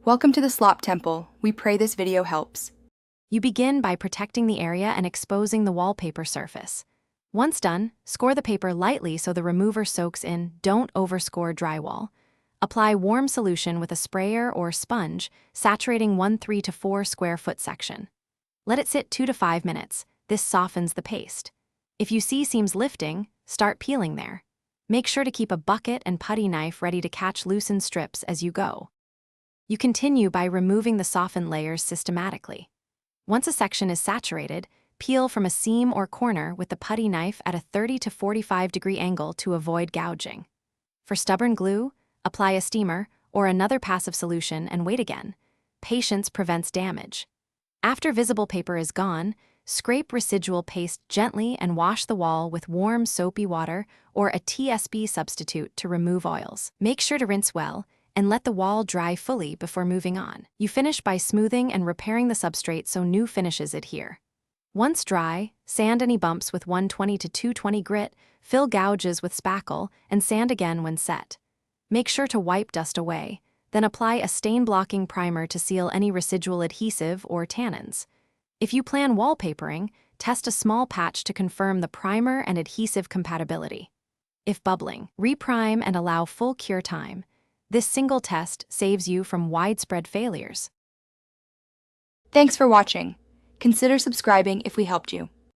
Welcome to the Slop Temple. We pray this video helps. You begin by protecting the area and exposing the wallpaper surface. Once done, score the paper lightly so the remover soaks in. Don't overscore drywall. Apply warm solution with a sprayer or sponge, saturating 1 to 4 square foot section. Let it sit 2 to 5 minutes. This softens the paste. If you see seams lifting, start peeling there. Make sure to keep a bucket and putty knife ready to catch loosened strips as you go. You continue by removing the softened layers systematically. Once a section is saturated, peel from a seam or corner with the putty knife at a 30 to 45 degree angle to avoid gouging. For stubborn glue, apply a steamer or another passive solution and wait again. Patience prevents damage. After visible paper is gone, scrape residual paste gently and wash the wall with warm soapy water or a TSB substitute to remove oils. Make sure to rinse well and let the wall dry fully before moving on. You finish by smoothing and repairing the substrate so new finishes adhere. Once dry, sand any bumps with 120 to 220 grit, fill gouges with spackle, and sand again when set. Make sure to wipe dust away, then apply a stain-blocking primer to seal any residual adhesive or tannins. If you plan wallpapering, test a small patch to confirm the primer and adhesive compatibility. If bubbling, reprime and allow full cure time. This single test saves you from widespread failures. Thanks for watching. Consider subscribing if we helped you.